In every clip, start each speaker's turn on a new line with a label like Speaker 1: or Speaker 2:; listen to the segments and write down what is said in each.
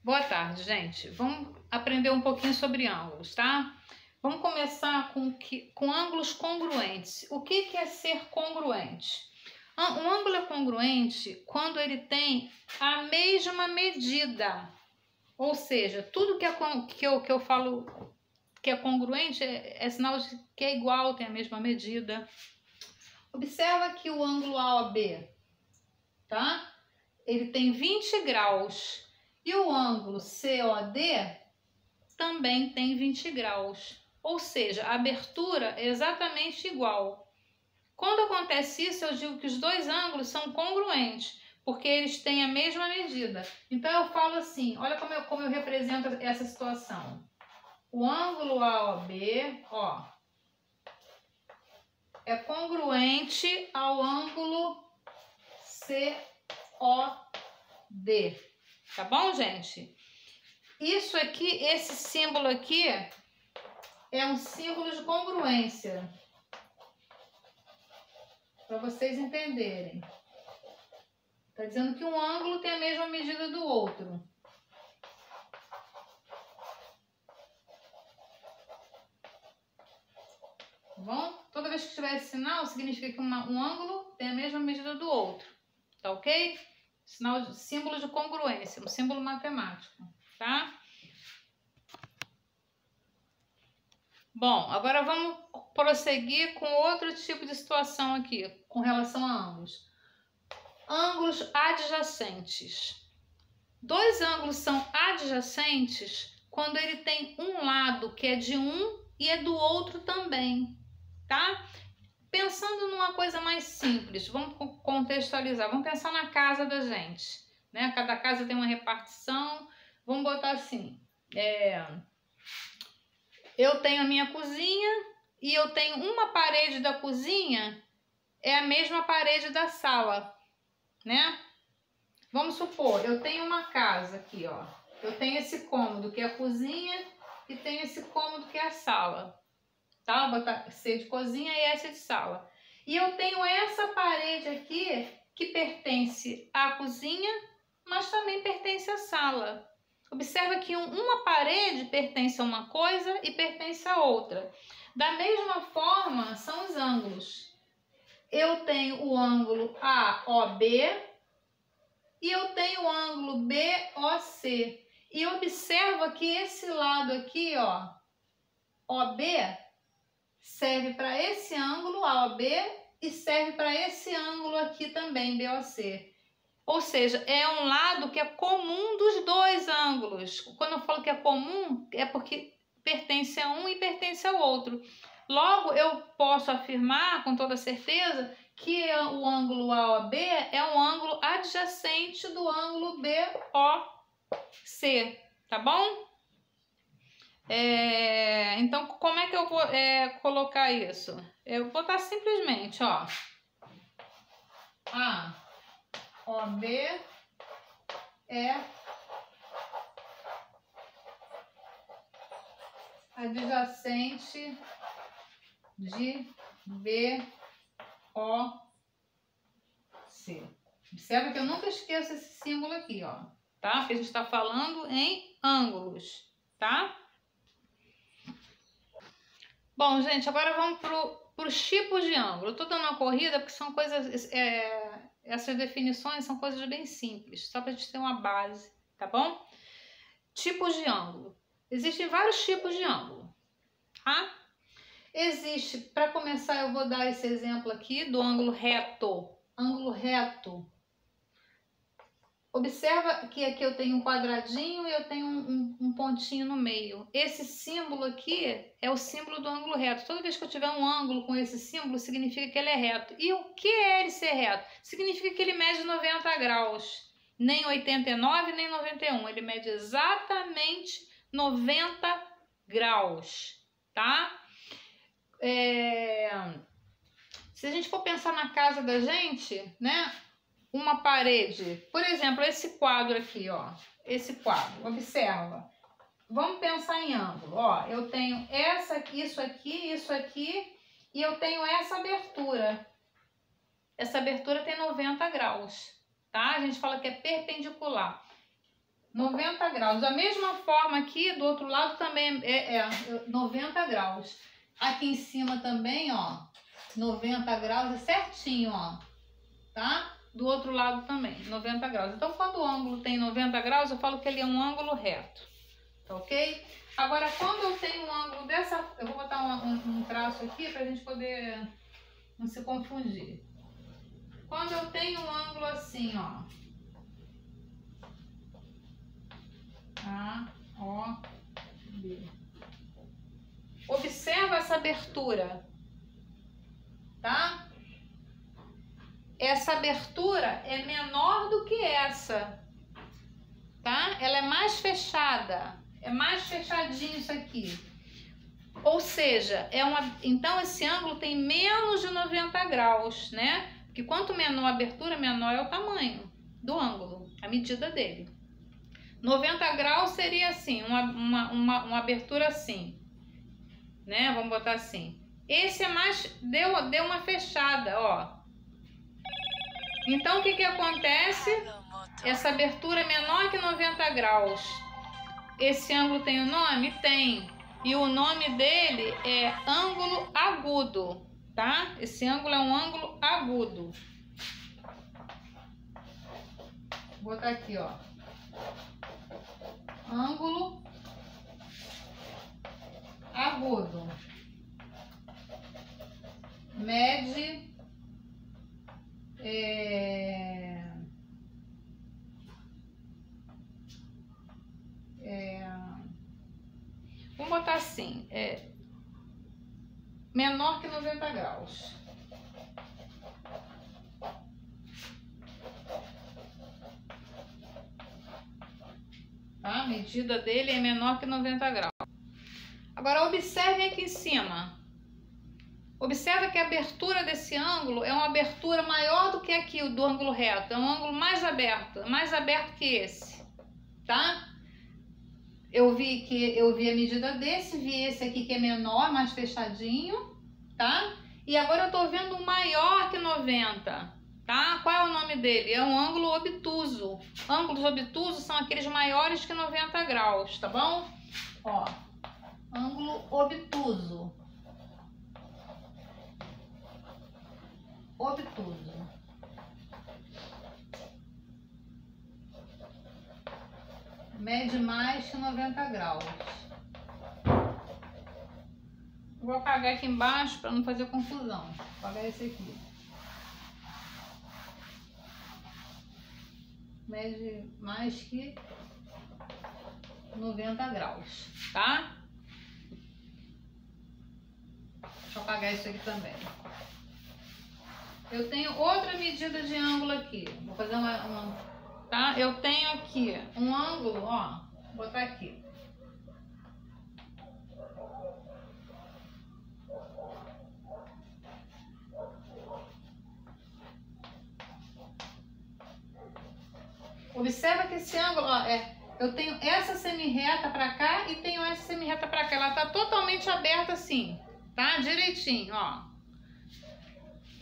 Speaker 1: Boa tarde, gente. Vamos aprender um pouquinho sobre ângulos, tá? Vamos começar com ângulos congruentes. O que é ser congruente? Um ângulo é congruente quando ele tem a mesma medida. Ou seja, tudo que eu falo que é congruente é sinal de que é igual, tem a mesma medida. Observa que o ângulo AOB, tá? Ele tem 20 graus. E o ângulo COD também tem 20 graus. Ou seja, a abertura é exatamente igual. Quando acontece isso, eu digo que os dois ângulos são congruentes, porque eles têm a mesma medida. Então eu falo assim, olha como eu represento essa situação. O ângulo AOB, ó, é congruente ao ângulo COD. Tá bom, gente? Isso aqui, esse símbolo aqui, é um símbolo de congruência. Para vocês entenderem. Tá dizendo que um ângulo tem a mesma medida do outro. Tá bom? Toda vez que tiver esse sinal, significa que um ângulo tem a mesma medida do outro. Tá ok? Símbolo de congruência, um símbolo matemático, tá? Bom, agora vamos prosseguir com outro tipo de situação aqui, com relação a ângulos. Ângulos adjacentes. Dois ângulos são adjacentes quando ele tem um lado que é de um e é do outro também, tá? Pensando numa coisa mais simples, vamos contextualizar, vamos pensar na casa da gente, né? Cada casa tem uma repartição, vamos botar assim, eu tenho a minha cozinha e eu tenho uma parede da cozinha, é a mesma parede da sala, né? Vamos supor, eu tenho uma casa aqui, ó, eu tenho esse cômodo que é a cozinha e tenho esse cômodo que é a sala. Tá? Vou botar C de cozinha e S de sala. E eu tenho essa parede aqui que pertence à cozinha, mas também pertence à sala. Observa que uma parede pertence a uma coisa e pertence a outra. Da mesma forma, são os ângulos. Eu tenho o ângulo AOB e eu tenho o ângulo BOC. E observa que esse lado aqui, ó, OB, serve para esse ângulo AOB e serve para esse ângulo aqui também, BOC. Ou seja, é um lado que é comum dos dois ângulos. Quando eu falo que é comum, é porque pertence a um e pertence ao outro. Logo, eu posso afirmar com toda certeza que o ângulo AOB é um ângulo adjacente do ângulo BOC, tá bom? Então, como é que eu vou colocar isso? Eu vou botar simplesmente, ó, AOB é adjacente de BOC. Observa que eu nunca esqueço esse símbolo aqui, ó, tá? Porque a gente está falando em ângulos, tá? Bom, gente, agora vamos para os tipos de ângulo. Eu estou dando uma corrida porque são coisas, essas definições são coisas bem simples, só para a gente ter uma base, tá bom? Tipos de ângulo. Existem vários tipos de ângulo, tá? Existe, para começar, eu vou dar esse exemplo aqui do ângulo reto. Ângulo reto. Observa que aqui eu tenho um quadradinho e eu tenho um pontinho no meio. Esse símbolo aqui é o símbolo do ângulo reto. Toda vez que eu tiver um ângulo com esse símbolo, significa que ele é reto. E o que é ele ser reto? Significa que ele mede 90 graus. Nem 89, nem 91. Ele mede exatamente 90 graus, tá? Se a gente for pensar na casa da gente, né? Uma parede, por exemplo, esse quadro aqui, ó, esse quadro, observa, vamos pensar em ângulo, ó, eu tenho isso aqui, e eu tenho essa abertura tem 90 graus, tá? A gente fala que é perpendicular. 90 graus. Da mesma forma aqui, do outro lado também é 90 graus. Aqui em cima também, ó, 90 graus, é certinho, ó, tá? Do outro lado também, 90 graus. Então, quando o ângulo tem 90 graus, eu falo que ele é um ângulo reto, tá ok? Agora, quando eu tenho um ângulo dessa... Eu vou botar um traço aqui pra gente poder não se confundir. Quando eu tenho um ângulo assim, ó, A, O, B. Observa essa abertura, tá? Essa abertura é menor do que essa, tá? Ela é mais fechada, é mais fechadinho isso aqui. Ou seja, então esse ângulo tem menos de 90 graus, né? Porque quanto menor a abertura, menor é o tamanho do ângulo, a medida dele. 90 graus seria assim, uma abertura assim, né? Vamos botar assim. Esse é mais, deu uma fechada, ó. Então o que que acontece? Essa abertura é menor que 90 graus. Esse ângulo tem um nome? Tem. E o nome dele é ângulo agudo, tá? Esse ângulo é um ângulo agudo. Vou botar aqui, ó. Ângulo agudo. Mede vamos botar assim, menor que 90 graus. Tá? A medida dele é menor que 90 graus. Agora observem aqui em cima. Observa que a abertura desse ângulo é uma abertura maior do que aqui, o do ângulo reto. É um ângulo mais aberto que esse, tá? Eu vi a medida desse, vi esse aqui que é menor, mais fechadinho, tá? E agora eu tô vendo um maior que 90, tá? Qual é o nome dele? É um ângulo obtuso. Ângulos obtusos são aqueles maiores que 90 graus, tá bom? Ó, ângulo obtuso. Obtuso. Mede mais que 90 graus. Vou apagar aqui embaixo para não fazer confusão. Vou apagar esse aqui. Mede mais que 90 graus, tá? Deixa eu apagar isso aqui também. Eu tenho outra medida de ângulo aqui. Vou fazer tá? Eu tenho aqui um ângulo, ó. Vou botar aqui. Observa que esse ângulo, ó, eu tenho essa semi-reta pra cá e tenho essa semi-reta pra cá. Ela tá totalmente aberta assim, tá? Direitinho, ó.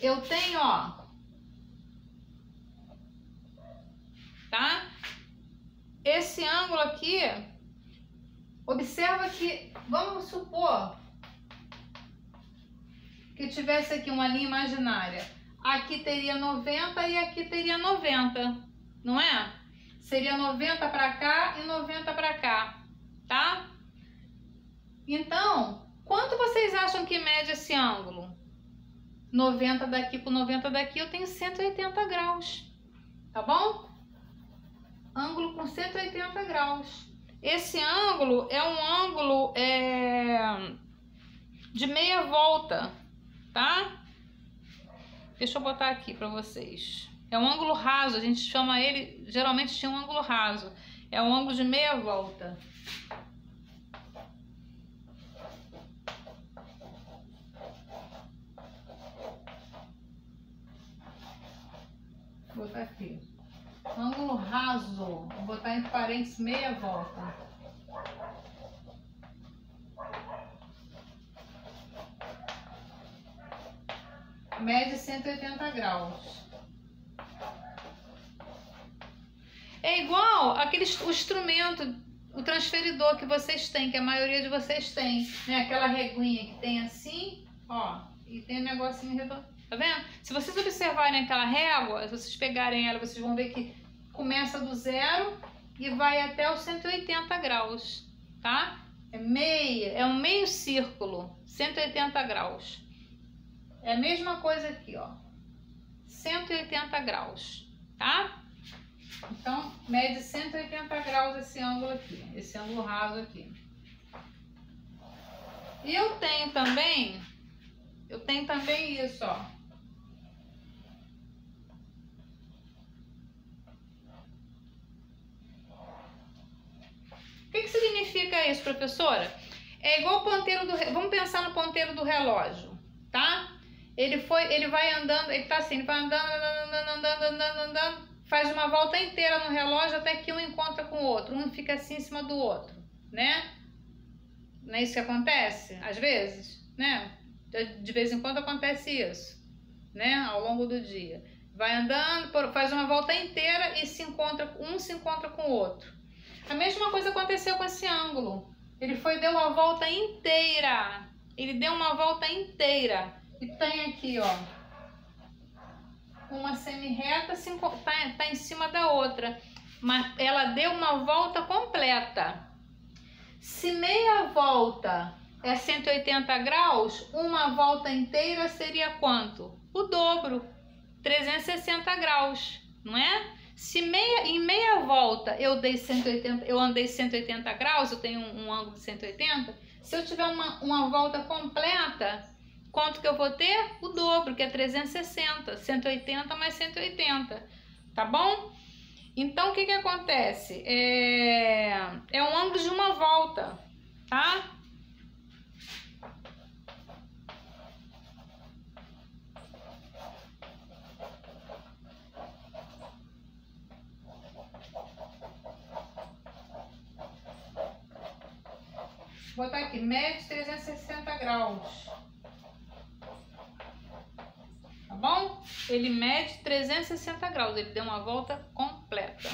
Speaker 1: Eu tenho, ó, tá? Esse ângulo aqui, observa que, vamos supor que tivesse aqui uma linha imaginária. Aqui teria 90 e aqui teria 90, não é? Seria 90 para cá e 90 para cá, tá? Então, quanto vocês acham que mede esse ângulo? 90 daqui com 90 daqui, eu tenho 180 graus, tá bom? Ângulo com 180 graus. Esse ângulo é um ângulo de meia volta, tá? Deixa eu botar aqui para vocês. É um ângulo raso, a gente chama ele, geralmente tinha um ângulo raso. É um ângulo de meia volta. Vou botar aqui. Ângulo raso. Vou botar entre parênteses meia volta. Mede 180 graus. É igual o instrumento, o transferidor que vocês têm, que a maioria de vocês tem, né? Aquela reguinha que tem assim, ó, e tem um negocinho redondo, tá vendo? Se vocês observarem aquela régua, se vocês pegarem ela, vocês vão ver que começa do 0 e vai até os 180 graus, tá? É um meio círculo, 180 graus. É a mesma coisa aqui, ó, 180 graus, tá? Então, mede 180 graus esse ângulo aqui, esse ângulo raso aqui. E eu tenho também isso, ó. O que significa isso, professora? É igual o ponteiro do... Vamos pensar no ponteiro do relógio, tá? Ele vai andando, ele tá assim, ele vai andando, faz uma volta inteira no relógio até que um encontra com o outro, um fica assim em cima do outro, né? Não é isso que acontece? Às vezes, né? De vez em quando acontece isso, né? Ao longo do dia. Vai andando, faz uma volta inteira e um se encontra com o outro. A mesma coisa aconteceu com esse ângulo. Deu uma volta inteira. Ele deu uma volta inteira. E tem aqui, ó, uma semi-reta tá em cima da outra, mas ela deu uma volta completa. Se meia volta é 180 graus, uma volta inteira seria quanto? O dobro, 360 graus, não é? Se em meia volta eu andei 180 graus, eu tenho um ângulo de 180, se eu tiver uma volta completa, quanto que eu vou ter? O dobro, que é 360, 180 mais 180, tá bom? Então, o que acontece? É um ângulo de uma volta, tá? Vou botar aqui, mede 360 graus. Tá bom? Ele mede 360 graus, ele deu uma volta completa.